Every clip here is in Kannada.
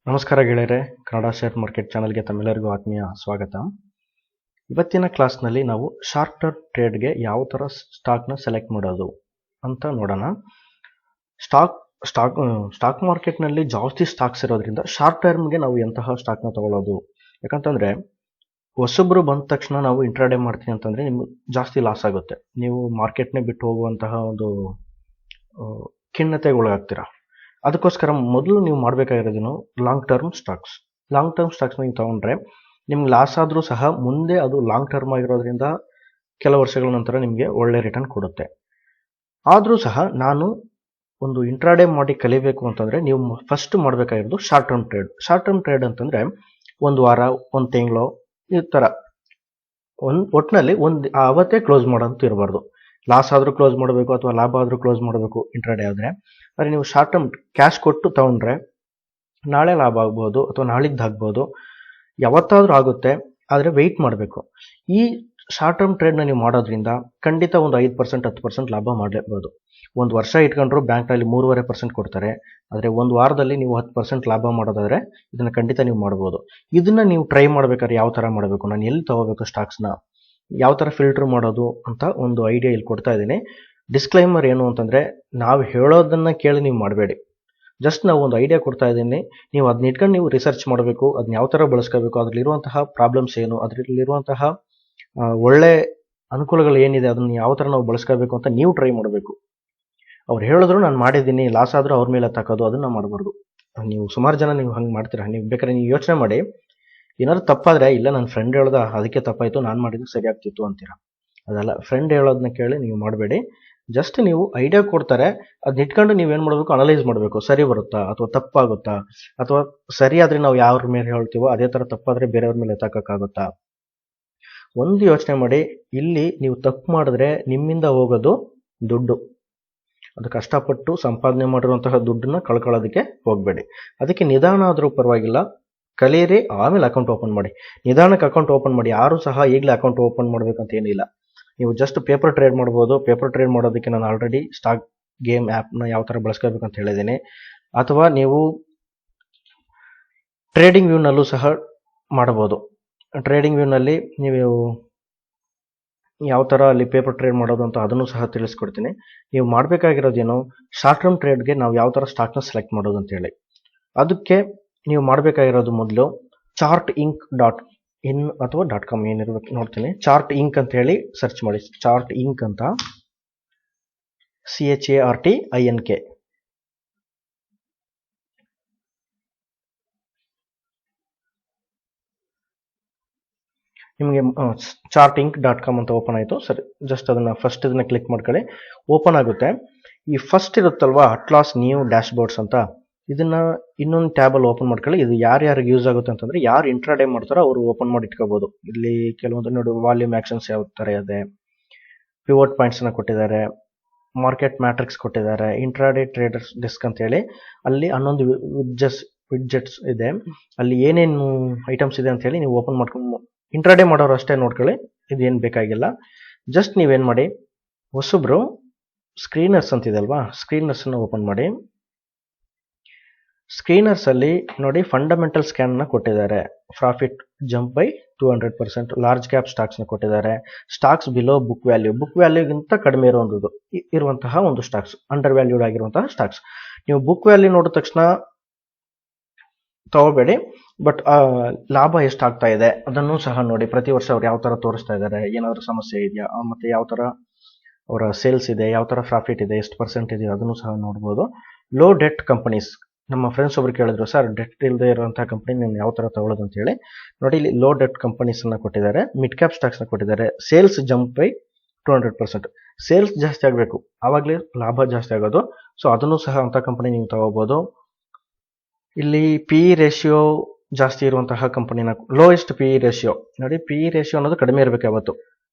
ನಮಸ್ಕಾರ ಗೆಳೆಯರೆ, ಕನ್ನಡ ಶೇರ್ ಮಾರ್ಕೆಟ್ ಚಾನಲ್ಗೆ ತಮ್ಮೆಲ್ಲರಿಗೂ ಆತ್ಮೀಯ ಸ್ವಾಗತ. ಇವತ್ತಿನ ಕ್ಲಾಸ್ನಲ್ಲಿ ನಾವು ಶಾರ್ಟ್ ಟರ್ಮ್ ಟ್ರೇಡ್ಗೆ ಯಾವ ಥರ ಸ್ಟಾಕ್ನ ಸೆಲೆಕ್ಟ್ ಮಾಡೋದು ಅಂತ ನೋಡೋಣ. ಸ್ಟಾಕ್ ಮಾರ್ಕೆಟ್ನಲ್ಲಿ ಜಾಸ್ತಿ ಸ್ಟಾಕ್ಸ್ ಇರೋದ್ರಿಂದ ಶಾರ್ಟ್ ಟರ್ಮ್ಗೆ ನಾವು ಎಂತಹ ಸ್ಟಾಕ್ನ ತಗೊಳ್ಳೋದು? ಯಾಕಂತಂದರೆ ಹೊಸಬ್ರು ಬಂದ ತಕ್ಷಣ ನಾವು ಇಂಟ್ರಾಡೇ ಮಾಡ್ತೀನಿ ಅಂತಂದರೆ ನಿಮ್ಗೆ ಜಾಸ್ತಿ ಲಾಸ್ ಆಗುತ್ತೆ. ನೀವು ಮಾರ್ಕೆಟ್ನೇ ಬಿಟ್ಟು ಹೋಗುವಂತಹ ಒಂದು ಖಿನ್ನತೆಗೆ ಒಳಗಾಗ್ತೀರಾ. ಅದಕ್ಕೋಸ್ಕರ ಮೊದಲು ನೀವು ಮಾಡಬೇಕಾಗಿರೋದೇನು, ಲಾಂಗ್ ಟರ್ಮ್ ಸ್ಟಾಕ್ಸ್ನ ನೀವು ತೊಗೊಂಡ್ರೆ ನಿಮ್ಗೆ ಲಾಸ್ ಆದರೂ ಸಹ ಮುಂದೆ ಅದು ಲಾಂಗ್ ಟರ್ಮ್ ಆಗಿರೋದ್ರಿಂದ ಕೆಲವು ವರ್ಷಗಳ ನಂತರ ನಿಮಗೆ ಒಳ್ಳೆ ರಿಟರ್ನ್ ಕೊಡುತ್ತೆ. ಆದರೂ ಸಹ ನಾನು ಒಂದು ಇಂಟ್ರಾಡೇ ಮಾಡಿ ಕಲಿಬೇಕು ಅಂತಂದರೆ ನೀವು ಫಸ್ಟ್ ಮಾಡಬೇಕಾಗಿರೋದು ಶಾರ್ಟ್ ಟರ್ಮ್ ಟ್ರೇಡ್ ಅಂತಂದರೆ ಒಂದು ವಾರ, ಒಂದು ತಿಂಗಳು, ಈ ಥರ ಒಟ್ಟಿನಲ್ಲಿ ಅವತ್ತೇ ಕ್ಲೋಸ್ ಮಾಡೋಂತೂ ಇರಬಾರ್ದು. ಲಾಸ್ ಆದರೂ ಕ್ಲೋಸ್ ಮಾಡಬೇಕು ಅಥವಾ ಲಾಭ ಆದರೂ ಕ್ಲೋಸ್ ಮಾಡಬೇಕು ಇಂಟ್ರಾಡೇ ಆದರೆ. ಆದರೆ ನೀವು ಶಾರ್ಟ್ ಟರ್ಮ್ ಕ್ಯಾಶ್ ಕೊಟ್ಟು ತಗೊಂಡ್ರೆ ನಾಳೆ ಲಾಭ ಆಗ್ಬೋದು ಅಥವಾ ನಾಳಿದ್ದು ಆಗ್ಬೋದು, ಯಾವತ್ತಾದರೂ ಆಗುತ್ತೆ. ಆದರೆ ವೆಯ್ಟ್ ಮಾಡಬೇಕು. ಈ ಶಾರ್ಟ್ ಟರ್ಮ್ ಟ್ರೇಡ್ನ ನೀವು ಮಾಡೋದ್ರಿಂದ ಖಂಡಿತ ಒಂದು 5% 10% ಲಾಭ ಮಾಡಲೇಬಹುದು. ಒಂದು ವರ್ಷ ಇಟ್ಕೊಂಡ್ರು ಬ್ಯಾಂಕ್ನಲ್ಲಿ 3.5% ಕೊಡ್ತಾರೆ. ಆದರೆ ಒಂದು ವಾರದಲ್ಲಿ ನೀವು 10% ಲಾಭ ಮಾಡೋದಾದರೆ ಇದನ್ನು ಖಂಡಿತ ನೀವು ಮಾಡ್ಬೋದು. ಇದನ್ನು ನೀವು ಟ್ರೈ ಮಾಡಬೇಕಾದ್ರೆ ಯಾವ ಥರ ಮಾಡಬೇಕು, ನಾನು ಎಲ್ಲಿ ತಗೋಬೇಕು ಸ್ಟಾಕ್ಸ್ನ, ಯಾವ ಥರ ಫಿಲ್ಟರ್ ಮಾಡೋದು ಅಂತ ಒಂದು ಐಡಿಯಾ ಇಲ್ಲಿ ಕೊಡ್ತಾ ಇದ್ದೀನಿ. ಡಿಸ್ಕ್ಲೈಮರ್ ಏನು ಅಂತಂದರೆ, ನಾವು ಹೇಳೋದನ್ನು ಕೇಳಿ ನೀವು ಮಾಡಬೇಡಿ. ಜಸ್ಟ್ ನಾವು ಒಂದು ಐಡಿಯಾ ಕೊಡ್ತಾ ಇದ್ದೀನಿ, ನೀವು ಅದನ್ನ ಇಟ್ಕೊಂಡು ನೀವು ರಿಸರ್ಚ್ ಮಾಡಬೇಕು. ಅದನ್ನ ಯಾವ ಥರ ಬಳಸ್ಕೋಬೇಕು, ಅದರಲ್ಲಿರುವಂತಹ ಪ್ರಾಬ್ಲಮ್ಸ್ ಏನು, ಅದರಲ್ಲಿರುವಂತಹ ಒಳ್ಳೆ ಅನುಕೂಲಗಳು ಏನಿದೆ, ಅದನ್ನು ಯಾವ ಥರ ನಾವು ಬಳಸ್ಕೋಬೇಕು ಅಂತ ನೀವು ಟ್ರೈ ಮಾಡಬೇಕು. ಅವ್ರು ಹೇಳಿದ್ರು ನಾನು ಮಾಡಿದ್ದೀನಿ, ಲಾಸ್ ಆದರೂ ಅವ್ರ ಮೇಲೆ ತಾಕೋದು, ಅದನ್ನು ಮಾಡಬಾರ್ದು. ನೀವು ಸುಮಾರು ಜನ ನೀವು ಹಂಗೆ ಮಾಡ್ತೀರಾ. ನೀವು ಬೇಕಾದ್ರೆ ನೀವು ಯೋಚನೆ ಮಾಡಿ, ಏನಾದ್ರು ತಪ್ಪಾದರೆ ಇಲ್ಲ ನನ್ನ ಫ್ರೆಂಡ್ ಹೇಳ್ದ ಅದಕ್ಕೆ ತಪ್ಪಾಯಿತು, ನಾನು ಮಾಡಿದ್ದು ಸರಿ ಆಗ್ತಿತ್ತು ಅಂತೀರಾ. ಅದಲ್ಲ, ಫ್ರೆಂಡ್ ಹೇಳೋದನ್ನ ಕೇಳಿ ನೀವು ಮಾಡಬೇಡಿ. ಜಸ್ಟ್ ನೀವು ಐಡಿಯಾ ಕೊಡ್ತಾರೆ, ಅದನ್ನ ಇಟ್ಕೊಂಡು ನೀವೇನು ಮಾಡಬೇಕು, ಅನಲೈಸ್ ಮಾಡಬೇಕು. ಸರಿ ಬರುತ್ತಾ ಅಥವಾ ತಪ್ಪಾಗುತ್ತಾ, ಅಥವಾ ಸರಿ ಆದರೆ ನಾವು ಯಾವ್ರ ಮೇಲೆ ಹೇಳ್ತೀವೋ ಅದೇ ಥರ ತಪ್ಪಾದರೆ ಬೇರೆಯವ್ರ ಮೇಲೆ ಎತ್ತಾಕೋಕ್ಕಾಗುತ್ತಾ. ಒಂದು ಯೋಚನೆ ಮಾಡಿ, ಇಲ್ಲಿ ನೀವು ತಪ್ಪು ಮಾಡಿದ್ರೆ ನಿಮ್ಮಿಂದ ಹೋಗೋದು ದುಡ್ಡು. ಅದು ಕಷ್ಟಪಟ್ಟು ಸಂಪಾದನೆ ಮಾಡಿರುವಂತಹ ದುಡ್ಡನ್ನ ಕಳ್ಕೊಳ್ಳೋದಕ್ಕೆ ಹೋಗಬೇಡಿ. ಅದಕ್ಕೆ ನಿಧಾನ ಆದರೂ ಪರವಾಗಿಲ್ಲ, ಕಲಿಯಿರಿ, ಆಮೇಲೆ ಅಕೌಂಟ್ ಓಪನ್ ಮಾಡಿ. ನಿಧಾನಕ್ಕೆ ಅಕೌಂಟ್ ಓಪನ್ ಮಾಡಿ. ಯಾರೂ ಸಹ ಈಗಲೇ ಅಕೌಂಟ್ ಓಪನ್ ಮಾಡಬೇಕಂತ ಏನಿಲ್ಲ. ನೀವು ಜಸ್ಟ್ ಪೇಪರ್ ಟ್ರೇಡ್ ಮಾಡ್ಬೋದು. ಪೇಪರ್ ಟ್ರೇಡ್ ಮಾಡೋದಕ್ಕೆ ನಾನು ಆಲ್ರೆಡಿ ಸ್ಟಾಕ್ ಗೇಮ್ ಆ್ಯಪ್ನ ಯಾವ ಥರ ಬಳಸ್ಕೋಬೇಕಂತ ಹೇಳಿದ್ದೀನಿ. ಅಥವಾ ನೀವು ಟ್ರೇಡಿಂಗ್ ವ್ಯೂನಲ್ಲೂ ಸಹ ಮಾಡ್ಬೋದು. ಟ್ರೇಡಿಂಗ್ ವ್ಯೂನಲ್ಲಿ ನೀವು ಯಾವ ಥರ ಅಲ್ಲಿ ಪೇಪರ್ ಟ್ರೇಡ್ ಮಾಡೋದು ಅಂತ ಅದನ್ನು ಸಹ ತಿಳಿಸ್ಕೊಡ್ತೀನಿ. ನೀವು ಮಾಡಬೇಕಾಗಿರೋದೇನು, ಶಾರ್ಟ್ ಟರ್ಮ್ ಟ್ರೇಡ್ಗೆ ನಾವು ಯಾವ ಥರ ಸ್ಟಾಕ್ನ ಸೆಲೆಕ್ಟ್ ಮಾಡೋದು ಅಂತೇಳಿ. ಅದಕ್ಕೆ ನೀವು ಮಾಡಬೇಕಾಗಿರೋದು ಮೊದಲು ChartInk.in ಅಥವಾ .com ಏನಿರ್ಬೇಕು ನೋಡ್ತೀನಿ. ChartInk ಅಂತ ಹೇಳಿ ಸರ್ಚ್ ಮಾಡಿ. ChartInk ಅಂತ, CHARTINK. ನಿಮಗೆ ChartInk.com ಅಂತ ಓಪನ್ ಆಯಿತು. ಸರಿ, ಜಸ್ಟ್ ಅದನ್ನು ಫಸ್ಟ್ ಇದನ್ನು ಕ್ಲಿಕ್ ಮಾಡ್ಕೊಳ್ಳಿ, ಓಪನ್ ಆಗುತ್ತೆ. ಈ ಫಸ್ಟ್ ಇರುತ್ತಲ್ವಾ, ಅಟ್ಲಾಸ್ ನ್ಯೂ ಡ್ಯಾಶ್ ಬೋರ್ಡ್ಸ್ ಅಂತ, ಇದನ್ನು ಇನ್ನೊಂದು ಟ್ಯಾಬಲ್ಲಿ ಓಪನ್ ಮಾಡ್ಕೊಳ್ಳಿ. ಇದು ಯಾರ್ಯಾರಿಗೆ ಯೂಸ್ ಆಗುತ್ತೆ ಅಂತಂದರೆ, ಯಾರು ಇಂಟ್ರಾಡೇ ಮಾಡ್ತಾರೋ ಅವರು ಓಪನ್ ಮಾಡಿ ಇಟ್ಕೋಬೋದು. ಇಲ್ಲಿ ಕೆಲವೊಂದು ನೋಡಿ, ವಾಲ್ಯೂಮ್ ಆ್ಯಕ್ಷನ್ಸ್ ಯಾವ ಥರ ಇದೆ, ಪಿವೋಟ್ ಪಾಯಿಂಟ್ಸನ್ನ ಕೊಟ್ಟಿದ್ದಾರೆ, ಮಾರ್ಕೆಟ್ ಮ್ಯಾಟ್ರಿಕ್ಸ್ ಕೊಟ್ಟಿದ್ದಾರೆ, ಇಂಟ್ರಾಡೇ ಟ್ರೇಡರ್ಸ್ ಡೆಸ್ಕ್ ಅಂತೇಳಿ ಅಲ್ಲಿ ಹನ್ನೊಂದು ವಿಡ್ಜೆಟ್ಸ್ ಇದೆ. ಅಲ್ಲಿ ಏನೇನು ಐಟಮ್ಸ್ ಇದೆ ಅಂತೇಳಿ ನೀವು ಓಪನ್ ಮಾಡ್ಕೊಂಡು ಇಂಟ್ರಾಡೇ ಮಾಡೋರು ಅಷ್ಟೇ ನೋಡ್ಕೊಳ್ಳಿ, ಇದೇನು ಬೇಕಾಗಿಲ್ಲ. ಜಸ್ಟ್ ನೀವೇನು ಮಾಡಿ, ಹೊಸಬ್ರು ಸ್ಕ್ರೀನರ್ಸ್ ಅಂತಿದೆ ಅಲ್ವಾ, ಸ್ಕ್ರೀನರ್ಸನ್ನು ಓಪನ್ ಮಾಡಿ. ಸ್ಕ್ರೀನರ್ಸಲ್ಲಿ ನೋಡಿ, ಫಂಡಮೆಂಟಲ್ ಸ್ಕ್ಯಾನ್ನ ಕೊಟ್ಟಿದ್ದಾರೆ. Profit jump by 200%, large cap ಸ್ಟಾಕ್ಸ್ನ ಕೊಟ್ಟಿದ್ದಾರೆ. ಸ್ಟಾಕ್ಸ್ ಬಿಲೋ ಬುಕ್ ವ್ಯಾಲ್ಯೂಗಿಂತ ಕಡಿಮೆ ಇರುವಂತಹ ಒಂದು ಸ್ಟಾಕ್ಸ್, ಅಂಡರ್ ವ್ಯಾಲ್ಯೂಡ್ ಆಗಿರುವಂತಹ ಸ್ಟಾಕ್ಸ್. ನೀವು ಬುಕ್ ವ್ಯಾಲ್ಯೂ ನೋಡಿದ ತಕ್ಷಣ ತಗೋಬೇಡಿ, ಬಟ್ ಲಾಭ ಎಷ್ಟಾಗ್ತಾ ಇದೆ ಅದನ್ನು ಸಹ ನೋಡಿ. ಪ್ರತಿ ವರ್ಷ ಅವ್ರು ಯಾವ ಥರ ತೋರಿಸ್ತಾ ಇದ್ದಾರೆ, ಏನಾದರೂ ಸಮಸ್ಯೆ ಇದೆಯಾ, ಮತ್ತು ಯಾವ ಥರ ಅವರ ಸೇಲ್ಸ್ ಇದೆ, ಯಾವ ಥರ ಪ್ರಾಫಿಟ್ ಇದೆ, ಎಷ್ಟು % ಇದೆಯೋ ಅದನ್ನು ಸಹ ನೋಡ್ಬೋದು. ಲೋ ಡೆಟ್ ಕಂಪನೀಸ್, ನಮ್ಮ ಫ್ರೆಂಡ್ಸ್ ಒಬ್ರು ಕೇಳಿದ್ರು, ಸರ್ ಡೆಟ್ ಇಲ್ಲದೆ ಇರುವಂತಹ ಕಂಪನಿ ನೀವು ಯಾವ ಥರ ತಗೊಳ್ಳೋದು ಅಂತ ಹೇಳಿ. ನೋಡಿ, ಇಲ್ಲಿ ಲೋ ಡೆಟ್ ಕಂಪನೀಸನ್ನು ಕೊಟ್ಟಿದ್ದಾರೆ, ಮಿಡ್ ಕ್ಯಾಪ್ ಸ್ಟಾಕ್ಸ್ನ ಕೊಟ್ಟಿದ್ದಾರೆ. Sales jump by 200%. ಸೇಲ್ಸ್ ಜಾಸ್ತಿ ಆಗಬೇಕು, ಆವಾಗಲೇ ಲಾಭ ಜಾಸ್ತಿ ಆಗೋದು. ಸೊ ಅದನ್ನು ಸಹ ಅಂಥ ಕಂಪನಿ ನೀವು ತಗೋಬೋದು. ಇಲ್ಲಿ PE ರೇಷಿಯೋ ಜಾಸ್ತಿ ಇರುವಂತಹ ಕಂಪನಿನ, ಲೋಯೆಸ್ಟ್ PE ರೇಷಿಯೋ ನೋಡಿ, PE ರೇಷಿಯೋ ಅನ್ನೋದು ಕಡಿಮೆ ಇರಬೇಕು ಯಾವತ್ತು.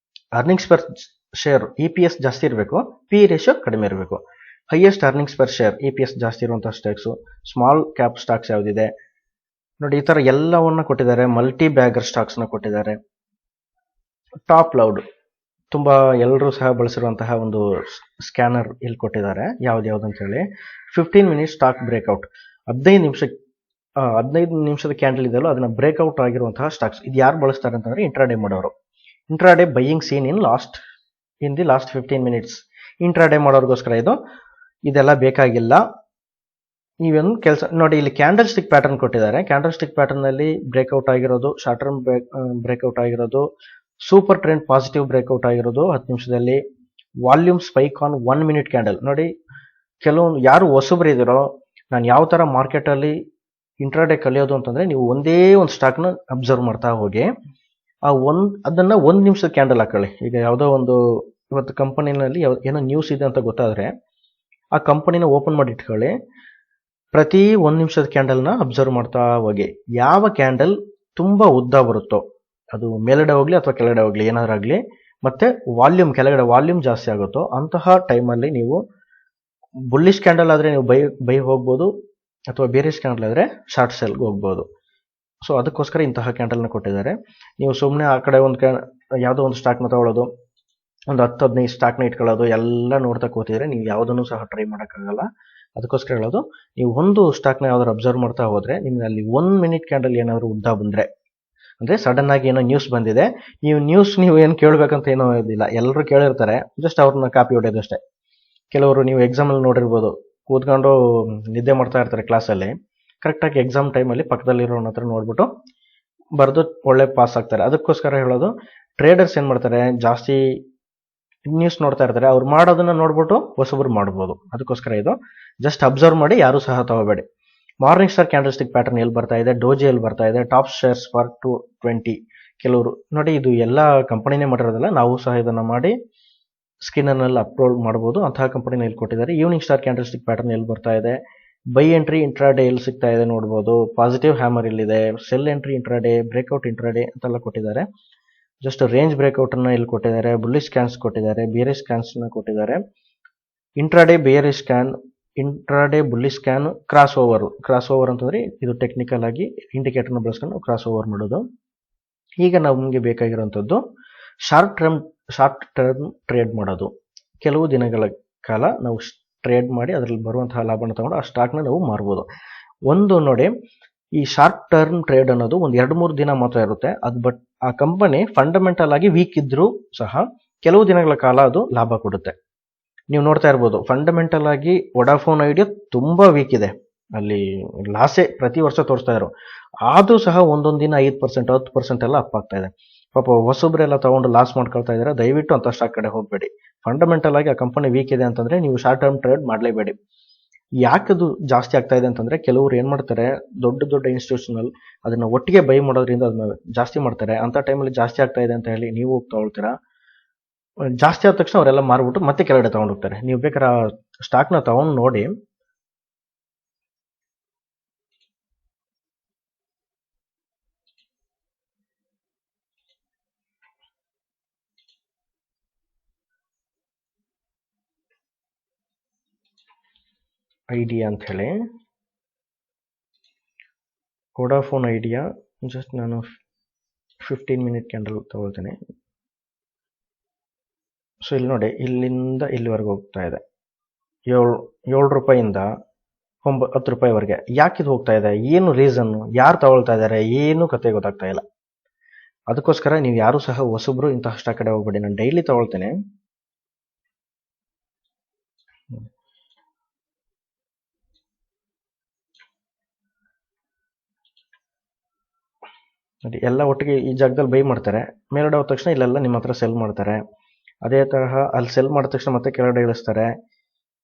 ಅರ್ನಿಂಗ್ಸ್ ಪರ್ ಶೇರ್ EPS ಜಾಸ್ತಿ ಇರಬೇಕು, PE ರೇಷಿಯೋ ಕಡಿಮೆ ಇರಬೇಕು. Highest earnings per share EPS ಜಾಸ್ತಿ ಇರುವಂತಹ ಸ್ಟಾಕ್ಸು. ಸ್ಮಾಲ್ ಕ್ಯಾಪ್ ಸ್ಟಾಕ್ಸ್ ಯಾವುದಿದೆ ನೋಡಿ, ಈ ಥರ ಎಲ್ಲವನ್ನ ಕೊಟ್ಟಿದ್ದಾರೆ. ಮಲ್ಟಿ ಬ್ಯಾಗರ್ ಸ್ಟಾಕ್ಸ್ನ ಕೊಟ್ಟಿದ್ದಾರೆ. ಟಾಪ್ ಲೌಡ್, ತುಂಬ ಎಲ್ಲರೂ ಸಹ ಬಳಸಿರುವಂತಹ ಒಂದು ಸ್ಕ್ಯಾನರ್ ಇಲ್ಲಿ ಕೊಟ್ಟಿದ್ದಾರೆ, ಯಾವ್ದು ಅಂತ ಹೇಳಿ. 15 ಮಿನಿಟ್ಸ್ ಸ್ಟಾಕ್ ಬ್ರೇಕ್ಔಟ್, 15 ನಿಮಿಷಕ್ಕೆ 15 ನಿಮಿಷದ ಕ್ಯಾಂಡಲ್ ಇದೆಯಲ್ಲ ಅದನ್ನ ಬ್ರೇಕ್ಔಟ್ ಆಗಿರುವಂತಹ ಸ್ಟಾಕ್ಸ್. ಇದು ಯಾರು ಬಳಸ್ತಾರೆ ಅಂತಂದ್ರೆ ಇಂಟ್ರಾಡೇ ಮಾಡೋರು. Intraday buying seen in the last 15 minutes. ಇಂಟ್ರಾಡೇ ಮಾಡೋರಿಗೋಸ್ಕರ ಇದೆಲ್ಲ ಬೇಕಾಗಿಲ್ಲ. ನೀವೇನು ಕೆಲಸ ನೋಡಿ, ಇಲ್ಲಿ ಕ್ಯಾಂಡಲ್ ಸ್ಟಿಕ್ ಪ್ಯಾಟರ್ನ್ ಕೊಟ್ಟಿದ್ದಾರೆ. ಕ್ಯಾಂಡಲ್ ಸ್ಟಿಕ್ ಪ್ಯಾಟರ್ನ್ ಅಲ್ಲಿ ಬ್ರೇಕ್ಔಟ್ ಆಗಿರೋದು, ಶಾರ್ಟ್ ಟರ್ಮ್ ಬ್ರೇಕ್ಔಟ್ ಆಗಿರೋದು, ಸೂಪರ್ ಟ್ರೆಂಡ್ ಪಾಸಿಟಿವ್ ಬ್ರೇಕ್ಔಟ್ ಆಗಿರೋದು 10 ನಿಮಿಷದಲ್ಲಿ, volume spike on 1 minute candle. ನೋಡಿ, ಕೆಲವೊಂದು ಯಾರು ಹೊಸಬ್ರು ಇದ್ದೀರೋ, ನಾನು ಯಾವ ತರ ಮಾರ್ಕೆಟ್ ಅಲ್ಲಿ ಇಂಟ್ರಾಡೇ ಕಲಿಯೋದು ಅಂತಂದ್ರೆ, ನೀವು ಒಂದೇ ಒಂದು ಸ್ಟಾಕ್ ನ ಅಬ್ಸರ್ವ್ ಮಾಡ್ತಾ ಹೋಗಿ, ಅದನ್ನ 1 ನಿಮಿಷದ ಕ್ಯಾಂಡಲ್ ಹಾಕೊಳ್ಳಿ. ಈಗ ಯಾವುದೋ ಒಂದು ಇವತ್ತು ಕಂಪನಿನಲ್ಲಿ ಏನೋ ನ್ಯೂಸ್ ಇದೆ ಅಂತ ಗೊತ್ತಾದ್ರೆ ಆ ಕಂಪನಿನ ಓಪನ್ ಮಾಡಿ ಇಟ್ಕೊಳ್ಳಿ. ಪ್ರತಿ 1 ನಿಮಿಷದ ಕ್ಯಾಂಡಲ್ನ ಅಬ್ಸರ್ವ್ ಮಾಡ್ತಾ ಹೋಗಿ. ಯಾವ ಕ್ಯಾಂಡಲ್ ತುಂಬಾ ಉದ್ದ ಬರುತ್ತೋ, ಅದು ಮೇಲ್ಗಡೆ ಹೋಗ್ಲಿ ಅಥವಾ ಕೆಳಗಡೆ ಹೋಗ್ಲಿ ಏನಾದ್ರಾಗ್ಲಿ, ಮತ್ತೆ ಕೆಳಗಡೆ ವಾಲ್ಯೂಮ್ ಜಾಸ್ತಿ ಆಗುತ್ತೋ ಅಂತಹ ಟೈಮಲ್ಲಿ ನೀವು ಬುಲ್ಲಿಶ್ ಕ್ಯಾಂಡಲ್ ಆದ್ರೆ ನೀವು ಬೈ ಹೋಗ್ಬೋದು, ಅಥವಾ ಬೇರೆ ಕ್ಯಾಂಡಲ್ ಆದ್ರೆ ಶಾರ್ಟ್ ಸೆಲ್ಗೆ ಹೋಗ್ಬೋದು. ಸೊ ಅದಕ್ಕೋಸ್ಕರ ಇಂತಹ ಕ್ಯಾಂಡಲ್ನ ಕೊಟ್ಟಿದ್ದಾರೆ. ನೀವು ಸುಮ್ಮನೆ ಆ ಕಡೆ ಯಾವುದೋ ಒಂದು ಸ್ಟಾಕ್ನ ತಗೊಳ್ಳೋದು, ಒಂದು 10-15 ಸ್ಟಾಕ್ನ ಇಟ್ಕೊಳ್ಳೋದು ಎಲ್ಲ ನೋಡ್ತಾ ಕೂತಿದ್ರೆ ನೀವು ಯಾವುದನ್ನು ಸಹ ಟ್ರೈ ಮಾಡೋಕ್ಕಾಗಲ್ಲ. ಅದಕ್ಕೋಸ್ಕರ ಹೇಳೋದು, ನೀವು ಒಂದು ಸ್ಟಾಕ್ನ ಯಾವ್ದಾದ್ರು ಅಬ್ಸರ್ವ್ ಮಾಡ್ತಾ ಹೋದ್ರೆ ನಿಮ್ಗೆ ಅಲ್ಲಿ 1 ಮಿನಿಟ್ ಕ್ಯಾಂಡಲ್ ಏನಾದ್ರು ಉದ್ದ ಬಂದ್ರೆ, ಅಂದ್ರೆ ಸಡನ್ ಆಗಿ ಏನೋ ನ್ಯೂಸ್ ಬಂದಿದೆ, ನೀವು ಏನು ಕೇಳಬೇಕಂತ ಏನೋ ಇದಿಲ್ಲ, ಎಲ್ಲರೂ ಕೇಳಿರ್ತಾರೆ, ಜಸ್ಟ್ ಅವ್ರನ್ನ ಕಾಪಿ ಹೊಡೆಯೋದಷ್ಟೇ. ಕೆಲವರು ನೀವು ಎಕ್ಸಾಮ್ ಅಲ್ಲಿ ನೋಡಿರ್ಬೋದು, ಕೂತ್ಕೊಂಡು ನಿದ್ದೆ ಮಾಡ್ತಾ ಇರ್ತಾರೆ ಕ್ಲಾಸಲ್ಲಿ, ಕರೆಕ್ಟಾಗಿ ಎಕ್ಸಾಮ್ ಟೈಮಲ್ಲಿ ಪಕ್ಕದಲ್ಲಿರೋನ ಹತ್ರ ನೋಡ್ಬಿಟ್ಟು ಬರೆದು ಒಳ್ಳೆ ಪಾಸ್ ಆಗ್ತಾರೆ. ಅದಕ್ಕೋಸ್ಕರ ಹೇಳೋದು, ಟ್ರೇಡರ್ಸ್ ಏನ್ ಮಾಡ್ತಾರೆ, ಜಾಸ್ತಿ ನ್ಯೂಸ್ ನೋಡ್ತಾ ಇರ್ತಾರೆ, ಅವ್ರು ಮಾಡೋದನ್ನ ನೋಡ್ಬಿಟ್ಟು ಹೊಸಬ್ರು ಮಾಡ್ಬೋದು. ಅದಕ್ಕೋಸ್ಕರ ಇದು ಜಸ್ಟ್ ಅಬ್ಸರ್ವ್ ಮಾಡಿ, ಯಾರು ಸಹ ತಗೋಬೇಡಿ. Morning star candlestick pattern ಎಲ್ಲಿ ಬರ್ತಾ ಇದೆ, ಡೋಜಿ ಎಲ್ಲಿ ಬರ್ತಾ ಇದೆ, ಟಾಪ್ ಶೇರ್ಸ್ ಫಾರ್ 220. ಕೆಲವರು ನೋಡಿ, ಇದು ಎಲ್ಲ ಕಂಪನಿನೇ ಮಾಡಿರೋದಲ್ಲ, ನಾವು ಸಹ ಇದನ್ನ ಮಾಡಿ ಸ್ಕಿನ್ನರ್ನಲ್ಲಿ ಅಪ್ಲೋಡ್ ಮಾಡಬಹುದು. ಅಂತಹ ಕಂಪನಿನ ಇಲ್ಲಿ ಕೊಟ್ಟಿದ್ದಾರೆ. Evening star candlestick pattern ಎಲ್ಲಿ ಬರ್ತಾ ಇದೆ, ಬೈ ಎಂಟ್ರಿ ಇಂಟ್ರಾಡೇ ಎಲ್ಲಿ ಸಿಗ್ತಾ ಇದೆ ನೋಡ್ಬೋದು, ಪಾಸಿಟಿವ್ ಹ್ಯಾಮರ್ ಇಲ್ಲಿದೆ, cell entry intraday, breakout intraday ಅಂತೆಲ್ಲ ಕೊಟ್ಟಿದ್ದಾರೆ. ಜಸ್ಟ್ ರೇಂಜ್ ಬ್ರೇಕ್ಔಟ್ ಅನ್ನ ಇಲ್ಲಿ ಕೊಟ್ಟಿದ್ದಾರೆ, ಬುಲ್ಲಿಶ್ ಸ್ಕ್ಯಾನ್ಸ್ ಕೊಟ್ಟಿದ್ದಾರೆ, ಬೇರಿಶ್ ಸ್ಕ್ಯಾನ್ಸ್ ನ ಕೊಟ್ಟಿದ್ದಾರೆ. Intraday bearish scan, intraday bullish scan, cross over ಅಂತಂದ್ರೆ ಇದು ಟೆಕ್ನಿಕಲ್ ಆಗಿ ಇಂಡಿಕೇಟರ್ನ ಬಳಸ್ಕೊಂಡು ಕ್ರಾಸ್ ಓವರ್ ಮಾಡೋದು. ಈಗ ನಮಗೆ ಬೇಕಾಗಿರುವಂತದ್ದು ಶಾರ್ಟ್ ಟರ್ಮ್ ಟ್ರೇಡ್ ಮಾಡೋದು. ಕೆಲವು ದಿನಗಳ ಕಾಲ ನಾವು ಟ್ರೇಡ್ ಮಾಡಿ ಅದರಲ್ಲಿ ಬರುವಂತಹ ಲಾಭನ ತಗೊಂಡು ಆ ಸ್ಟಾಕ್ನ ನಾವು ಮಾರ್ಬೋದು. ಒಂದು ನೋಡಿ, ಈ ಶಾರ್ಟ್ ಟರ್ಮ್ ಟ್ರೇಡ್ ಅನ್ನೋದು ಒಂದು 2-3 ದಿನ ಮಾತ್ರ ಇರುತ್ತೆ. ಬಟ್ ಆ ಕಂಪನಿ ಫಂಡಮೆಂಟಲ್ ಆಗಿ ವೀಕ್ ಇದ್ರೂ ಸಹ ಕೆಲವು ದಿನಗಳ ಕಾಲ ಅದು ಲಾಭ ಕೊಡುತ್ತೆ. ನೀವು ನೋಡ್ತಾ ಇರ್ಬೋದು, ಫಂಡಮೆಂಟಲ್ ಆಗಿ ವೊಡಾಫೋನ್ ಐಡಿಯಾ ತುಂಬಾ ವೀಕ್ ಇದೆ, ಅಲ್ಲಿ ಲಾಸೆ ಪ್ರತಿ ವರ್ಷ ತೋರಿಸ್ತಾ ಇದ್ರು. ಆದ್ರೂ ಸಹ ಒಂದೊಂದು ದಿನ 5%, 10% ಎಲ್ಲ ಅಪ್ ಆಗ್ತಾ ಇದೆ. ಪಾಪ ಹೊಸಬ್ರೆಲ್ಲ ತಗೊಂಡು ಲಾಸ್ ಮಾಡ್ಕೊಳ್ತಾ ಇದ್ದಾರೆ. ದಯವಿಟ್ಟು ಅಂತ ಸ್ಟಾಕ್ ಕಡೆ ಹೋಗಬೇಡಿ. ಫಂಡಮೆಂಟಲ್ ಆಗಿ ಆ ಕಂಪನಿ ವೀಕ್ ಇದೆ ಅಂತಂದ್ರೆ ನೀವು ಶಾರ್ಟ್ ಟರ್ಮ್ ಟ್ರೇಡ್ ಮಾಡಲೇಬೇಡಿ. ಯಾಕದು ಜಾಸ್ತಿ ಆಗ್ತಾ ಇದೆ ಅಂತಂದ್ರೆ, ಕೆಲವರು ಏನ್ ಮಾಡ್ತಾರೆ, ದೊಡ್ಡ ಇನ್ಸ್ಟಿಟ್ಯೂಷನಲ್ ಅದನ್ನ ಒಟ್ಟಿಗೆ ಬೈ ಮಾಡೋದ್ರಿಂದ ಅದನ್ನ ಜಾಸ್ತಿ ಮಾಡ್ತಾರೆ. ಅಂತ ಟೈಮಲ್ಲಿ ಜಾಸ್ತಿ ಆಗ್ತಾ ಇದೆ ಅಂತ ಹೇಳಿ ನೀವು ತಗೊಳ್ತೀರಾ, ಜಾಸ್ತಿ ಆದ ತಕ್ಷಣ ಅವರೆಲ್ಲ ಮಾರ್ಬಿಟ್ಟು ಮತ್ತೆ ಕೆಳಗಡೆ ತಗೊಂಡು ಹೋಗ್ತಾರೆ. ನೀವು ಬೇಕಾದ್ರೆ ಸ್ಟಾಕ್ ನ ತಗೊಂಡು ನೋಡಿ. ಐಡಿಯಾ ಅಂತ ಹೇಳಿ, ವೊಡಾಫೋನ್ ಐಡಿಯಾ, ಜಸ್ಟ್ ನಾನು 15 ಮಿನಿಟ್ ಕ್ಯಾಂಡಲ್ ತಗೊಳ್ತೇನೆ. ಸೊ ಇಲ್ಲಿ ನೋಡಿ, ಇಲ್ಲಿಂದ ಇಲ್ಲಿವರೆಗೆ ಹೋಗ್ತಾ ಇದೆ, 7 ರೂಪಾಯಿಂದ 10 ರೂಪಾಯಿವರೆಗೆ. ಯಾಕಿದು ಹೋಗ್ತಾ ಇದೆ, ಏನು ರೀಸನ್, ಯಾರು ತಗೊಳ್ತಾ ಇದ್ದಾರೆ, ಏನು ಕತೆ ಗೊತ್ತಾಗ್ತಾ ಇಲ್ಲ. ಅದಕ್ಕೋಸ್ಕರ ನೀವು ಯಾರು ಸಹ ಹೊಸಬ್ರು ಇಂತಹ ಸ್ಟಾಕ್ ಕಡೆ ಹೋಗ್ಬೇಡಿ. ನಾನು ಡೈಲಿ ತಗೊಳ್ತೇನೆ. ನೋಡಿ, ಎಲ್ಲ ಒಟ್ಟಿಗೆ ಈ ಜಾಗದಲ್ಲಿ ಬೈ ಮಾಡ್ತಾರೆ, ಮೇಲ್ಗಡೆ ಹೋದ ತಕ್ಷಣ ಇಲ್ಲೆಲ್ಲ ನಿಮ್ಮ ಹತ್ರ ಸೆಲ್ ಮಾಡ್ತಾರೆ. ಅದೇ ತರಹ ಅಲ್ಲಿ ಸೆಲ್ ಮಾಡಿದ ತಕ್ಷಣ ಮತ್ತೆ ಕೆಳಗಡೆ ಇಳಿಸ್ತಾರೆ.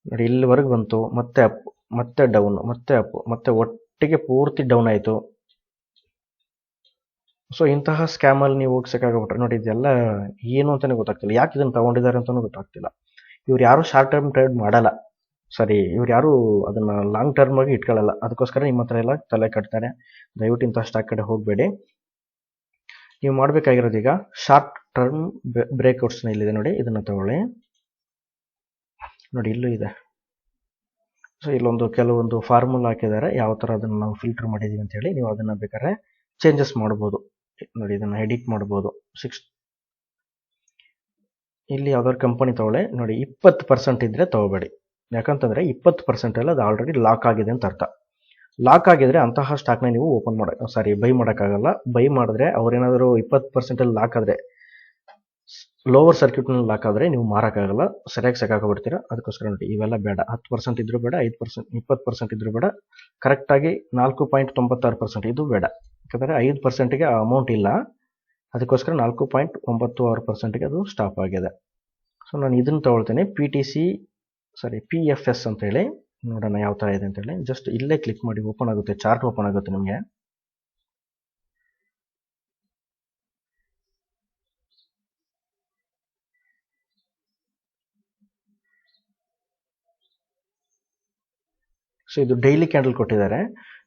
ನೋಡಿ, ಇಲ್ಲಿವರೆಗೆ ಬಂತು, ಮತ್ತೆ ಅಪ್, ಮತ್ತೆ ಡೌನ್, ಮತ್ತೆ ಅಪ್, ಮತ್ತೆ ಒಟ್ಟಿಗೆ ಪೂರ್ತಿ ಡೌನ್ ಆಯಿತು. ಸೊ ಇಂತಹ ಸ್ಕ್ಯಾಮ್ ಅಲ್ಲಿ ನೀವು ಹೋಗ್ಸಕ್ಕಾಗ್ಬಿಟ್ರೆ ನೋಡಿ, ಇದೆಲ್ಲ ಏನು ಅಂತಾನೆ ಗೊತ್ತಾಗ್ತಿಲ್ಲ. ಯಾಕೆ ಇದನ್ನು ತಗೊಂಡಿದ್ದಾರೆ ಅಂತಾನೂ ಗೊತ್ತಾಗ್ತಿಲ್ಲ. ಇವ್ರು ಯಾರು ಶಾರ್ಟ್ ಟರ್ಮ್ ಟ್ರೇಡ್ ಮಾಡಲ್ಲ, ಸರಿ, ಇವ್ರು ಯಾರು ಅದನ್ನ ಲಾಂಗ್ ಟರ್ಮ್ ಆಗಿ ಇಟ್ಕೊಳ್ಳಲ್ಲ. ಅದಕ್ಕೋಸ್ಕರ ನಿಮ್ಮ ಹತ್ರ ಎಲ್ಲ ತಲೆ ಕಟ್ತಾರೆ. ದಯವಿಟ್ಟು ಇಂತಹ ಸ್ಟಾಕ್ ಕಡೆ ಹೋಗಬೇಡಿ. ನೀವು ಮಾಡಬೇಕಾಗಿರೋದು ಈಗ ಶಾರ್ಟ್ ಟರ್ಮ್ ಬ್ರೇಕ್ಔಟ್ಸ್ನ ಇಲ್ಲಿದೆ ನೋಡಿ, ಇದನ್ನ ತಗೊಳ್ಳಿ. ನೋಡಿ, ಇಲ್ಲೂ ಇದೆ. ಸೊ ಇಲ್ಲೊಂದು ಕೆಲವೊಂದು ಫಾರ್ಮುಲಾ ಹಾಕಿದ್ದಾರೆ, ಯಾವ ತರ ಅದನ್ನ ನಾವು ಫಿಲ್ಟರ್ ಮಾಡಿದೀವಿ ಅಂತ ಹೇಳಿ. ನೀವು ಅದನ್ನ ಬೇಕಾದ್ರೆ ಚೇಂಜಸ್ ಮಾಡ್ಬೋದು. ನೋಡಿ, ಇದನ್ನ ಎಡಿಟ್ ಮಾಡ್ಬೋದು. ಇಲ್ಲಿ ಯಾವ್ದಾದ್ರು ಕಂಪನಿ ತಗೊಳ್ಳಿ. ನೋಡಿ, 20% ಇದ್ರೆ ತಗೋಬೇಡಿ. ಯಾಕಂತಂದ್ರೆ 20% ಎಲ್ಲ ಅದು ಆಲ್ರೆಡಿ ಲಾಕ್ ಆಗಿದೆ ಅಂತ ಅರ್ಥ. ಲಾಕ್ ಆಗಿದ್ರೆ ಅಂತಹ ಸ್ಟಾಕ್ನ ನೀವು ಬೈ ಮಾಡೋಕ್ಕಾಗಲ್ಲ. ಬೈ ಮಾಡಿದ್ರೆ ಅವ್ರೇನಾದರೂ 20% ಲಾಕ್ ಆದರೆ, ಲೋವರ್ ಸರ್ಕ್ಯೂಟ್ನಲ್ಲಿ ಲಾಕ್ ಆದರೆ ನೀವು ಮಾರೋಕ್ಕಾಗಲ್ಲ, ಸರಿಯಾಗಿ ಸಿಕ್ಕಾಕೊಂಡ್ಬಿಡ್ತೀರಾ. ಅದಕ್ಕೋಸ್ಕರ ನೋಡಿ ಇವೆಲ್ಲ ಬೇಡ. 10% ಇದ್ರೂ ಬೇಡ, 5%, 20% ಇದ್ರೂ ಬೇಡ. ಕರೆಕ್ಟಾಗಿ 4.96% ಇದು ಬೇಡ. ಯಾಕಂದರೆ 5%ಗೆ ಆ ಅಮೌಂಟ್ ಇಲ್ಲ, ಅದಕ್ಕೋಸ್ಕರ 4.96%ಗೆ ಅದು ಸ್ಟಾಪ್ ಆಗಿದೆ. ಸೊ ನಾನು ಇದನ್ನು ತಗೊಳ್ತೇನೆ, PFS ಅಂತ ಹೇಳಿ. ನೋಡೋಣ ಯಾವ ಥರ ಇದೆ ಅಂತೇಳಿ. ಜಸ್ಟ್ ಇಲ್ಲೇ ಕ್ಲಿಕ್ ಮಾಡಿ ಓಪನ್ ಆಗುತ್ತೆ, ಚಾರ್ಟ್ ಓಪನ್ ಆಗುತ್ತೆ ನಿಮಗೆ. ಸೊ ಇದು ಡೈಲಿ ಕ್ಯಾಂಡಲ್ ಕೊಟ್ಟಿದ್ದಾರೆ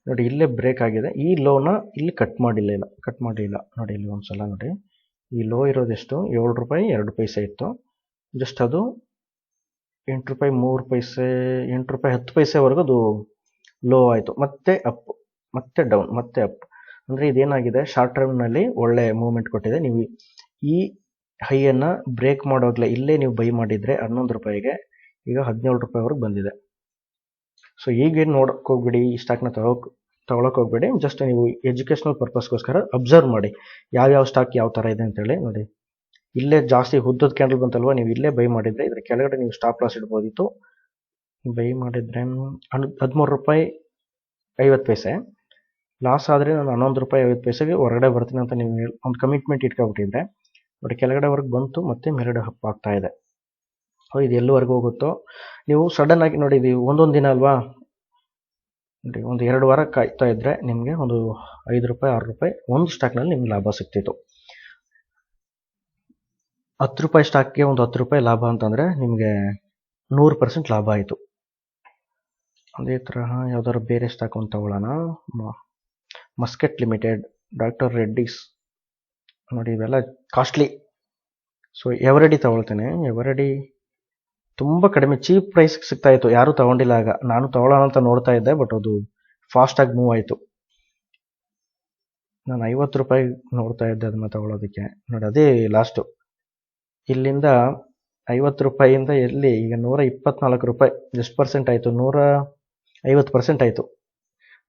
ನೋಡಿ. ಇಲ್ಲೇ ಬ್ರೇಕ್ ಆಗಿದೆ. ಈ ಲೋನ ಇಲ್ಲಿ ಕಟ್ ಮಾಡಿಲ್ಲ ನೋಡಿ. ಇಲ್ಲಿ ಒಂದ್ಸಲ ನೋಡಿ, ಈ ಲೋ ಇರೋದೆಷ್ಟು, 7 ರೂಪಾಯಿ 2 ಪೈಸೆ ಇತ್ತು. ಜಸ್ಟ್ ಅದು 8 ರೂಪಾಯಿ 3 ಪೈಸೆ, 8 ರೂಪಾಯಿ 10 ಪೈಸೆವರೆಗೂ ಅದು ಲೋ ಆಯಿತು. ಮತ್ತೆ ಅಪ್, ಮತ್ತೆ ಡೌನ್, ಮತ್ತೆ ಅಪ್. ಅಂದರೆ ಇದೇನಾಗಿದೆ, ಶಾರ್ಟ್ ಟರ್ಮ್ನಲ್ಲಿ ಒಳ್ಳೆ ಮೂವ್ಮೆಂಟ್ ಕೊಟ್ಟಿದೆ. ನೀವು ಈ ಹೈಯನ್ನು ಬ್ರೇಕ್ ಮಾಡೋಗ್ಲೇ ಇಲ್ಲೇ ನೀವು ಬೈ ಮಾಡಿದರೆ 11 ರೂಪಾಯಿಗೆ ಈಗ 17 ರೂಪಾಯಿವರೆಗೆ ಬಂದಿದೆ. ಸೊ ಈಗೇನು ನೋಡೋಕೆ ಹೋಗ್ಬಿಡಿ, ಈ ಸ್ಟಾಕ್ನ ತಗೊಳಕ್ಕೆ ಹೋಗ್ಬೇಡಿ. ಜಸ್ಟ್ ನೀವು ಎಜುಕೇಷನಲ್ ಪರ್ಪಸ್ಗೋಸ್ಕರ ಅಬ್ಸರ್ವ್ ಮಾಡಿ ಯಾವ ಸ್ಟಾಕ್ ಯಾವ ಥರ ಇದೆ ಅಂತೇಳಿ. ನೋಡಿ ಇಲ್ಲೇ ಜಾಸ್ತಿ ಉದ್ದದ ಕ್ಯಾಂಡಲ್ ಬಂತಲ್ವ, ನೀವು ಇಲ್ಲೇ ಬೈ ಮಾಡಿದರೆ ಇದ್ರ ಕೆಳಗಡೆ ನೀವು ಸ್ಟಾಪ್ ಲಾಸ್ ಇಡ್ಬೋದಿತ್ತು. ಬೈ ಮಾಡಿದರೆ 13 ರೂಪಾಯಿ 50 ಪೈಸೆ ಲಾಸ್ ಆದರೆ ನಾನು 11 ರೂಪಾಯಿ 50 ಪೈಸೆಗೆ ಹೊರಗಡೆ ಬರ್ತೀನಿ ಅಂತ ನೀವು ಒಂದು ಕಮಿಟ್ಮೆಂಟ್ ಇಟ್ಕೊಬಿಟ್ಟಿದ್ರೆ ನೋಡಿ, ಕೆಳಗಡೆವರೆಗೆ ಬಂತು, ಮತ್ತೆ ಮೇಲ್ಗಡೆ ಹಪ್ ಆಗ್ತಾ ಇದೆ. ಇದು ಎಲ್ಲವರೆಗೂ ಹೋಗುತ್ತೋ ನೀವು ಸಡನ್ ಆಗಿ ನೋಡಿ, ಇದು ಒಂದೊಂದು ದಿನ ಅಲ್ವಾ ನೋಡಿ, ಒಂದು 2 ವಾರ ಕಾಯ್ತಾ ಇದ್ರೆ ನಿಮಗೆ ಒಂದು 5 ರೂಪಾಯಿ 6 ರೂಪಾಯಿ ಒಂದು ಸ್ಟಾಕ್ನಲ್ಲಿ ನಿಮ್ಗೆ ಲಾಭ ಸಿಗ್ತಿತ್ತು. 10 ರೂಪಾಯಿ ಸ್ಟಾಕ್ಗೆ ಒಂದು 10 ರೂಪಾಯಿ ಲಾಭ ಅಂತಂದರೆ ನಿಮಗೆ 100% ಲಾಭ ಆಯಿತು. ಅದೇ ತರಹ ಯಾವ್ದಾದ್ರು ಬೇರೆ ಸ್ಟಾಕ್ ಒಂದು ತಗೊಳ್ಳೋಣ. ಮಸ್ಕೆಟ್ ಲಿಮಿಟೆಡ್, ಡಾಕ್ಟರ್ ರೆಡ್ಡಿಸ್ ನೋಡಿ, ಇವೆಲ್ಲ ಕಾಸ್ಟ್ಲಿ. ಸೊ ಎವರೆಡಿ ತಗೊಳ್ತೇನೆ. ಎವರೆಡಿ ತುಂಬ ಕಡಿಮೆ ಚೀಪ್ ಪ್ರೈಸ್ಗೆ ಸಿಗ್ತಾ ಇತ್ತು, ಯಾರೂ ತಗೊಂಡಿಲ್ಲ ಆಗ. ನಾನು ತಗೊಳ್ಳೋಣ ಅಂತ ನೋಡ್ತಾ ಇದ್ದೆ, ಬಟ್ ಅದು ಫಾಸ್ಟಾಗಿ ಮೂವ್ ಆಯಿತು. ನಾನು 50 ರೂಪಾಯಿ ನೋಡ್ತಾ ಇದ್ದೆ ಅದನ್ನು ತಗೊಳ್ಳೋದಕ್ಕೆ. ನೋಡಿ ಅದೇ ಲಾಸ್ಟು. ಇಲ್ಲಿಂದ 50 ರೂಪಾಯಿಯಿಂದ ಎಲ್ಲಿ ಈಗ 124 ರೂಪಾಯಿ. ಎಷ್ಟು ಪರ್ಸೆಂಟ್ ಆಯಿತು? 150% ಆಯಿತು.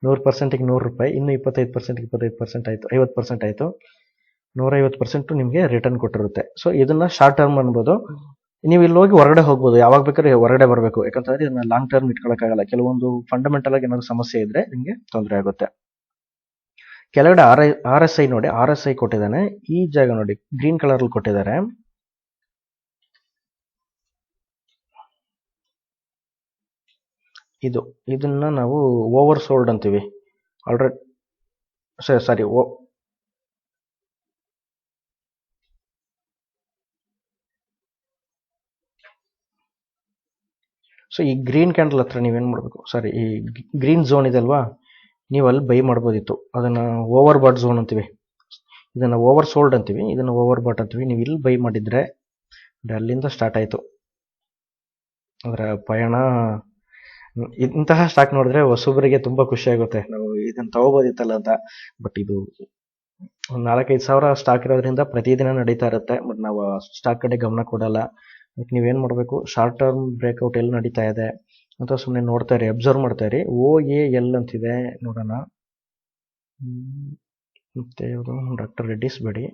100%ಗೆ 100 ರೂಪಾಯಿ, ಇನ್ನು 25% ಆಯಿತು, 50% ಆಯಿತು. 150% ನಿಮಗೆ ರಿಟರ್ನ್ ಕೊಟ್ಟಿರುತ್ತೆ. ಸೊ ಇದನ್ನು ಶಾರ್ಟ್ ಟರ್ಮ್ ಅನ್ಬೋದು. ನೀವು ಇಲ್ಲಿ ಹೋಗಿ ಹೊರಗಡೆ ಹೋಗ್ಬೋದು, ಯಾವಾಗ ಬೇಕಾದ್ರೆ ಹೊರಗಡೆ ಬರಬೇಕು. ಯಾಕಂತಂದರೆ ಇದನ್ನ ಲಾಂಗ್ ಟರ್ಮ್ ಇಟ್ಕೊಳ್ಳೋಕ್ಕಾಗಲ್ಲ. ಕೆಲವೊಂದು ಫಂಡಮೆಂಟಲ್ ಆಗಿ ಏನಾದರೂ ಸಮಸ್ಯೆ ಇದ್ದರೆ ನಿಮಗೆ ತೊಂದರೆ ಆಗುತ್ತೆ. ಕೆಳಗಡೆ RSI ನೋಡಿ, RSI ಕೊಟ್ಟಿದ್ದಾನೆ. ಈ ಜಾಗ ನೋಡಿ ಗ್ರೀನ್ ಕಲರಲ್ಲಿ ಕೊಟ್ಟಿದ್ದಾರೆ. ಇದನ್ನ ನಾವು ಓವರ್ ಸೋಲ್ಡ್ ಅಂತೀವಿ. ಆಲ್ರೆಡಿ ಸೊ ಈ ಗ್ರೀನ್ ಕ್ಯಾಂಡಲ್ ಹತ್ರ ನೀವೇನು ಮಾಡಬೇಕು, ಈ ಗ್ರೀನ್ ಝೋನ್ ಇದೆ ಅಲ್ವಾ, ನೀವು ಅಲ್ಲಿ ಬೈ ಮಾಡ್ಬೋದಿತ್ತು. ಅದನ್ನು ಓವರ್ ಬಾಟ್ ಝೋನ್ ಅಂತೀವಿ, ಇದನ್ನು ಓವರ್ ಸೋಲ್ಡ್ ಅಂತೀವಿ, ಇದನ್ನು ಓವರ್ ಬಾಟ್ ಅಂತೀವಿ. ನೀವು ಇಲ್ಲಿ ಬೈ ಮಾಡಿದರೆ ಅಲ್ಲಿಂದ ಸ್ಟಾರ್ಟ್ ಆಯಿತು ಅದರ ಪಯಣ. ಇಂತಹ ಸ್ಟಾಕ್ ನೋಡಿದ್ರೆ ಹೊಸಬರಿಗೆ ತುಂಬ ಖುಷಿಯಾಗುತ್ತೆ, ನಾವು ಇದನ್ನು ತಗೋಬೋದಿತ್ತಲ್ಲ ಅಂತ. ಬಟ್ ಇದು ಒಂದು 4-5 ಸಾವಿರ ಸ್ಟಾಕ್ ಇರೋದ್ರಿಂದ ಪ್ರತಿದಿನ ನಡೀತಾ ಇರುತ್ತೆ. ಬಟ್ ನಾವು ಸ್ಟಾಕ್ ಕಡೆ ಗಮನ ಕೊಡಲ್ಲ. ನೀವೇನು ಮಾಡಬೇಕು, ಶಾರ್ಟ್ ಟರ್ಮ್ ಬ್ರೇಕ್ಔಟ್ ಎಲ್ಲಿ ನಡೀತಾ ಇದೆ ಅಂತ ಸುಮ್ಮನೆ ನೋಡ್ತಾ ಇರಿ, ಅಬ್ಸರ್ವ್ ಮಾಡ್ತಾ ಇರಿ. OAL ಅಂತಿದೆ, ನೋಡೋಣ. ಮತ್ತೆ ಯಾವುದು ಡಾಕ್ಟರ್ ರೆಡ್ಡಿಸ್ ಬೇಡಿ,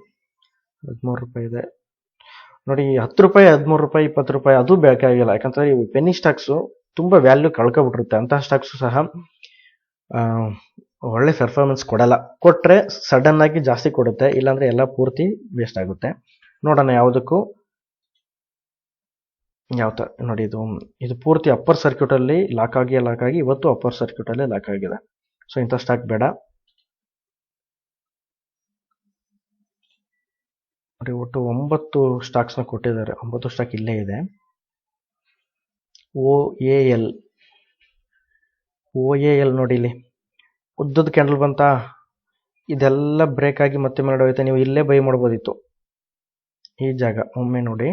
13 ರೂಪಾಯಿ ಇದೆ ನೋಡಿ. 10 ರೂಪಾಯಿ 13 ರೂಪಾಯಿ 20 ರೂಪಾಯಿ ಅದು ಬೇಕಾಗಿಲ್ಲ. ಯಾಕಂತಂದರೆ ಇವು ಪೆನ್ನಿ ಸ್ಟಾಕ್ಸು ತುಂಬ ವ್ಯಾಲ್ಯೂ ಕಳ್ಕೊಬಿಟ್ಟಿರುತ್ತೆ. ಅಂತಹ ಸ್ಟಾಕ್ಸು ಸಹ ಒಳ್ಳೆ ಪರ್ಫಾರ್ಮೆನ್ಸ್ ಕೊಡಲ್ಲ. ಕೊಟ್ಟರೆ ಸಡನ್ ಆಗಿ ಜಾಸ್ತಿ ಕೊಡುತ್ತೆ, ಇಲ್ಲಾಂದರೆ ಎಲ್ಲ ಪೂರ್ತಿ ವೇಸ್ಟ್ ಆಗುತ್ತೆ. ನೋಡೋಣ ಯಾವುದಕ್ಕೂ ಯಾವ ಥರ ನೋಡಿ. ಇದು ಪೂರ್ತಿ ಅಪ್ಪರ್ ಸರ್ಕ್ಯೂಟಲ್ಲಿ ಲಾಕ್ ಆಗಿ ಇವತ್ತು ಅಪ್ಪರ್ ಸರ್ಕ್ಯೂಟಲ್ಲೇ ಲಾಕ್ ಆಗಿದೆ. ಸೊ ಇಂಥ ಸ್ಟಾಕ್ ಬೇಡ ನೋಡಿ. ಒಟ್ಟು 9 ಸ್ಟಾಕ್ಸ್ನ ಕೊಟ್ಟಿದ್ದಾರೆ. 9 ಸ್ಟಾಕ್ ಇಲ್ಲೇ ಇದೆ. OAL ನೋಡಿ, ಇಲ್ಲಿ ಉದ್ದದ ಕ್ಯಾಂಡಲ್ ಬಂತಾ, ಇದೆಲ್ಲ ಬ್ರೇಕ್ ಆಗಿ ಮತ್ತೆ ಮೇಲೆ ಹೋಯ್ತಾ. ನೀವು ಇಲ್ಲೇ ಬೈ ಮಾಡ್ಬೋದಿತ್ತು ಈ ಜಾಗ. ಒಮ್ಮೆ ನೋಡಿ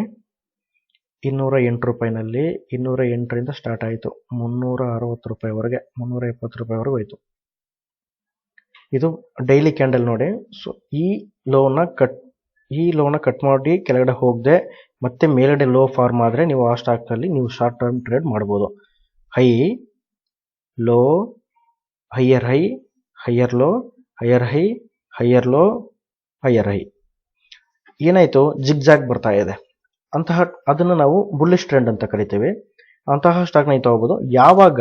208 ರೂಪಾಯಿನಲ್ಲಿ 208ರಿಂದ ಸ್ಟಾರ್ಟ್ ಆಯಿತು, 360 ರೂಪಾಯಿವರೆಗೆ, 370 ರೂಪಾಯಿವರೆಗೂ ಹೋಯಿತು. ಇದು ಡೈಲಿ ಕ್ಯಾಂಡಲ್ ನೋಡಿ. ಸೊ ಈ ಲೋನ ಕಟ್ ಮಾಡಿ ಕೆಳಗಡೆ ಹೋಗದೆ ಮತ್ತೆ ಮೇಲ್ಗಡೆ ಲೋ ಫಾರ್ಮ್ ಆದರೆ ನೀವು ಆ ಸ್ಟಾಕ್ನಲ್ಲಿ ನೀವು ಶಾರ್ಟ್ ಟರ್ಮ್ ಟ್ರೇಡ್ ಮಾಡ್ಬೋದು. High low higher high, higher low, higher high, higher low, higher high. ಏನಾಯಿತು, ಜಿಗ್ಜಾಗ್ ಬರ್ತಾ ಇದೆ. ಅದನ್ನು ನಾವು ಬುಲ್ಲಿಶ್ ಟ್ರೆಂಡ್ ಅಂತ ಕರಿತೀವಿ. ಅಂತಹ ಸ್ಟಾಕ್ನ ನೀವು ತಗೋಬಹುದು. ಯಾವಾಗ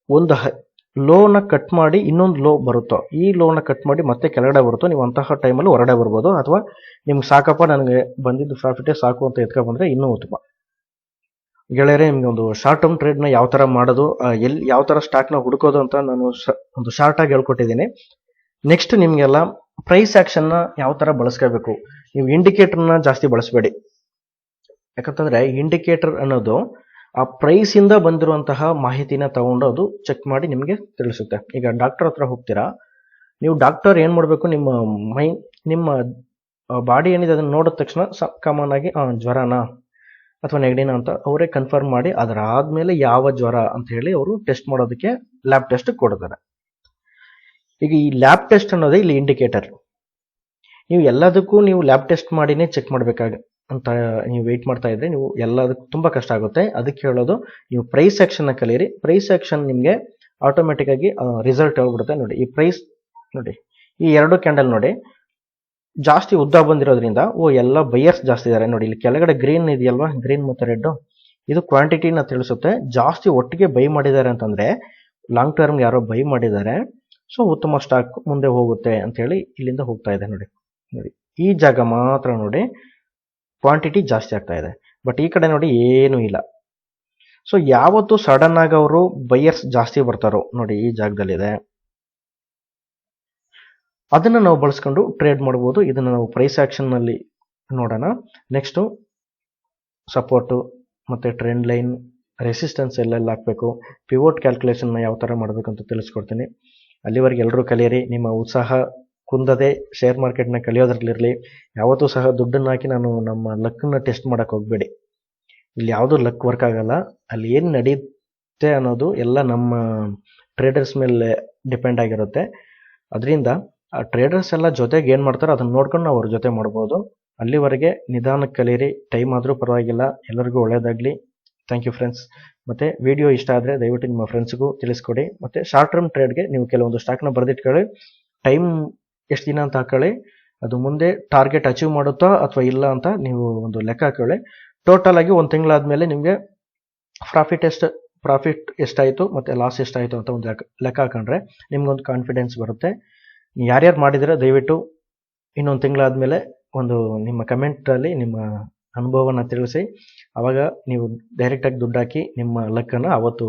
ಒಂದು ಲೋನ ಕಟ್ ಮಾಡಿ ಇನ್ನೊಂದು ಲೋ ಬರುತ್ತೋ, ಈ ಲೋನ ಕಟ್ ಮಾಡಿ ಮತ್ತೆ ಕೆಳಗಡೆ ಬರುತ್ತೋ, ನೀವು ಅಂತಹ ಟೈಮಲ್ಲಿ ಹೊರಗಡೆ ಬರ್ಬೋದು. ಅಥವಾ ನಿಮ್ಗೆ ಸಾಕಪ್ಪ, ನನಗೆ ಬಂದಿದ್ದು ಪ್ರಾಫಿಟೇ ಸಾಕು ಅಂತ ಎತ್ಕೊಂಡ್ಬಂದ್ರೆ ಇನ್ನೂ ಉತ್ತಮ. ಗೆಳೆಯರೆ, ನಿಮ್ಗೆ ಒಂದು ಶಾರ್ಟ್ ಟರ್ಮ್ ಟ್ರೇಡ್ನ ಯಾವ ಥರ ಮಾಡೋದು, ಯಾವ ಥರ ಸ್ಟಾಕ್ನ ಹುಡುಕೋದು ಅಂತ ನಾನು ಒಂದು ಶಾರ್ಟಾಗಿ ಹೇಳ್ಕೊಟ್ಟಿದ್ದೀನಿ. ನೆಕ್ಸ್ಟ್ ನಿಮಗೆಲ್ಲ ಪ್ರೈಸ್ ಆ್ಯಕ್ಷನ್ನ ಯಾವ ಥರ ಬಳಸ್ಕೋಬೇಕು. ನೀವು ಇಂಡಿಕೇಟರ್ನ ಜಾಸ್ತಿ ಬಳಸಬೇಡಿ. ಯಾಕಂತಂದರೆ ಇಂಡಿಕೇಟರ್ ಅನ್ನೋದು ಆ ಪ್ರೈಸಿಂದ ಬಂದಿರುವಂತಹ ಮಾಹಿತಿನ ತಗೊಂಡು ಅದು ಚೆಕ್ ಮಾಡಿ ನಿಮಗೆ ತಿಳಿಸುತ್ತೆ. ಈಗ ಡಾಕ್ಟರ್ ಹತ್ರ ಹೋಗ್ತೀರಾ, ನೀವು ಡಾಕ್ಟರ್ ಏನು ಮಾಡಬೇಕು, ನಿಮ್ಮ ಬಾಡಿ ಏನಿದೆ ಅದನ್ನು ನೋಡಿದ ತಕ್ಷಣ ಕಾಮನ್ ಆಗಿ ಜ್ವರನಾ ಅಥವಾ ನೆಗಡಿನ ಅಂತ ಅವರೇ ಕನ್ಫರ್ಮ್ ಮಾಡಿ ಅದರಾದ್ಮೇಲೆ ಯಾವ ಜ್ವರ ಅಂತ ಹೇಳಿ ಅವರು ಟೆಸ್ಟ್ ಮಾಡೋದಕ್ಕೆ ಲ್ಯಾಬ್ ಟೆಸ್ಟ್ ಕೊಡ್ತಾರೆ. ಈಗ ಈ ಲ್ಯಾಬ್ ಟೆಸ್ಟ್ ಅನ್ನೋದೇ ಇಲ್ಲಿ ಇಂಡಿಕೇಟರ್. ನೀವು ಎಲ್ಲದಕ್ಕೂ ನೀವು ಲ್ಯಾಬ್ ಟೆಸ್ಟ್ ಮಾಡಿನೇ ಚೆಕ್ ಅಂತ ನೀವು ವೆಯ್ಟ್ ಮಾಡ್ತಾ ಇದ್ರೆ ನೀವು ಎಲ್ಲದಕ್ಕೂ ತುಂಬ ಕಷ್ಟ ಆಗುತ್ತೆ. ಅದಕ್ಕೆ ಹೇಳೋದು, ನೀವು ಪ್ರೈಸ್ ಆ್ಯಕ್ಷನ್ನ ಕಲೀರಿ. ಪ್ರೈಸ್ ಆ್ಯಕ್ಷನ್ ನಿಮಗೆ ಆಟೋಮೆಟಿಕ್ ಆಗಿ ರಿಸಲ್ಟ್ ಹೇಳ್ಬಿಡುತ್ತೆ. ನೋಡಿ, ಈ ಪ್ರೈಸ್ ನೋಡಿ, ಈ ಎರಡು ಕ್ಯಾಂಡಲ್ ನೋಡಿ, ಜಾಸ್ತಿ ಉದ್ದ ಬಂದಿರೋದ್ರಿಂದ ಎಲ್ಲ ಬೈಯರ್ಸ್ ಜಾಸ್ತಿ ಇದ್ದಾರೆ. ನೋಡಿ, ಇಲ್ಲಿ ಕೆಳಗಡೆ ಗ್ರೀನ್ ಇದೆಯಲ್ವಾ, ಗ್ರೀನ್ ಮತ್ತು ರೆಡ್, ಇದು ಕ್ವಾಂಟಿಟಿನ ತಿಳಿಸುತ್ತೆ. ಜಾಸ್ತಿ ಒಟ್ಟಿಗೆ ಬೈ ಮಾಡಿದ್ದಾರೆ ಅಂತಂದ್ರೆ ಲಾಂಗ್ ಟರ್ಮ್ ಯಾರೋ ಬೈ ಮಾಡಿದ್ದಾರೆ, ಸೊ ಉತ್ತಮ ಸ್ಟಾಕ್ ಮುಂದೆ ಹೋಗುತ್ತೆ ಅಂತ ಹೇಳಿ ಇಲ್ಲಿಂದ ಹೋಗ್ತಾ ಇದೆ. ನೋಡಿ ನೋಡಿ, ಈ ಜಾಗ ಮಾತ್ರ ನೋಡಿ ಕ್ವಾಂಟಿಟಿ ಜಾಸ್ತಿ ಆಗ್ತಾ ಇದೆ. ಬಟ್ ಈ ಕಡೆ ನೋಡಿ ಏನೂ ಇಲ್ಲ. ಸೊ ಯಾವತ್ತು ಸಡನ್ ಆಗಿ ಅವರು ಬೈಯರ್ಸ್ ಜಾಸ್ತಿ ಬರ್ತಾರೋ ನೋಡಿ, ಈ ಜಾಗದಲ್ಲಿದೆ, ಅದನ್ನು ನಾವು ಬಳಸ್ಕೊಂಡು ಟ್ರೇಡ್ ಮಾಡ್ಬೋದು. ಇದನ್ನು ನಾವು ಪ್ರೈಸ್ ಆ್ಯಕ್ಷನ್ನಲ್ಲಿ ನೋಡೋಣ. ನೆಕ್ಸ್ಟು ಸಪೋರ್ಟು ಮತ್ತು ಟ್ರೆಂಡ್ ಲೈನ್, ರೆಸಿಸ್ಟೆನ್ಸ್ ಎಲ್ಲೆಲ್ಲ ಹಾಕಬೇಕು, ಪಿವೋಟ್ ಕ್ಯಾಲ್ಕುಲೇಷನ್ನ ಯಾವ ಥರ ಮಾಡಬೇಕಂತ ತಿಳಿಸ್ಕೊಡ್ತೀನಿ. ಅಲ್ಲಿವರೆಗೆ ಎಲ್ಲರೂ ಕಲಿಯಿರಿ. ನಿಮ್ಮ ಉತ್ಸಾಹ ಕುಂದದೆ ಶೇರ್ ಮಾರ್ಕೆಟ್ನ ಕಲಿಯೋದ್ರಲ್ಲಿರಲಿ. ಯಾವತ್ತೂ ಸಹ ದುಡ್ಡನ್ನು ಹಾಕಿ ನಮ್ಮ ಲಕ್ಕನ್ನು ಟೆಸ್ಟ್ ಮಾಡೋಕ್ಕೆ ಹೋಗಬೇಡಿ. ಇಲ್ಲಿ ಯಾವುದೂ ಲಕ್ ವರ್ಕ್ ಆಗಲ್ಲ. ಅಲ್ಲಿ ಏನು ನಡೆಯುತ್ತೆ ಅನ್ನೋದು ಎಲ್ಲ ನಮ್ಮ ಟ್ರೇಡರ್ಸ್ ಮೇಲೆ ಡಿಪೆಂಡ್ ಆಗಿರುತ್ತೆ. ಅದರಿಂದ ಆ ಟ್ರೇಡರ್ಸ್ ಎಲ್ಲ ಜೊತೆಗೆ ಏನು ಮಾಡ್ತಾರೋ ಅದನ್ನು ನೋಡ್ಕೊಂಡು ನಾವು ಅವ್ರ ಜೊತೆ ಮಾಡ್ಬೋದು. ಅಲ್ಲಿವರೆಗೆ ನಿಧಾನಕ್ಕೆ ಕಲೀರಿ. ಟೈಮ್ ಆದರೂ ಪರವಾಗಿಲ್ಲ. ಎಲ್ಲರಿಗೂ ಒಳ್ಳೆಯದಾಗಲಿ. Thank you friends. ಮತ್ತು ವಿಡಿಯೋ ಇಷ್ಟ ಆದರೆ ದಯವಿಟ್ಟು ನಿಮ್ಮ ಫ್ರೆಂಡ್ಸ್ಗೂ ತಿಳಿಸ್ಕೊಡಿ. ಮತ್ತು ಶಾರ್ಟ್ ಟರ್ಮ್ ಟ್ರೇಡ್ಗೆ ನೀವು ಕೆಲವೊಂದು ಸ್ಟಾಕ್ನ ಬರೆದಿಟ್ಕೊಳ್ಳಿ. ಟೈಮ್ ಎಷ್ಟು ದಿನ ಅಂತ ಹಾಕೊಳ್ಳಿ. ಅದು ಮುಂದೆ ಟಾರ್ಗೆಟ್ ಅಚೀವ್ ಮಾಡುತ್ತಾ ಅಥವಾ ಇಲ್ಲ ಅಂತ ನೀವು ಒಂದು ಲೆಕ್ಕ ಹಾಕೊಳ್ಳಿ. ಟೋಟಲ್ ಆಗಿ ಒಂದು ತಿಂಗಳಾದಮೇಲೆ ನಿಮಗೆ ಪ್ರಾಫಿಟ್ ಎಷ್ಟಾಯಿತು ಮತ್ತು ಲಾಸ್ ಎಷ್ಟಾಯಿತು ಅಂತ ಒಂದು ಲೆಕ್ಕ ಹಾಕೊಂಡ್ರೆ ನಿಮ್ಗೊಂದು ಕಾನ್ಫಿಡೆನ್ಸ್ ಬರುತ್ತೆ. ಯಾರ್ಯಾರು ಮಾಡಿದರೆ ದಯವಿಟ್ಟು ಇನ್ನೊಂದು ತಿಂಗಳಾದಮೇಲೆ ಒಂದು ನಿಮ್ಮ ಕಮೆಂಟಲ್ಲಿ ನಿಮ್ಮ ಅನುಭವನ ತಿಳಿಸಿ. ಆವಾಗ ನೀವು ಡೈರೆಕ್ಟಾಗಿ ದುಡ್ಡು ಹಾಕಿ ನಿಮ್ಮ ಲಕ್ಕನ್ನು ಅವತ್ತು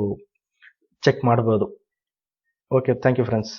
ಚೆಕ್ ಮಾಡ್ಬೋದು. Okay, thank you friends.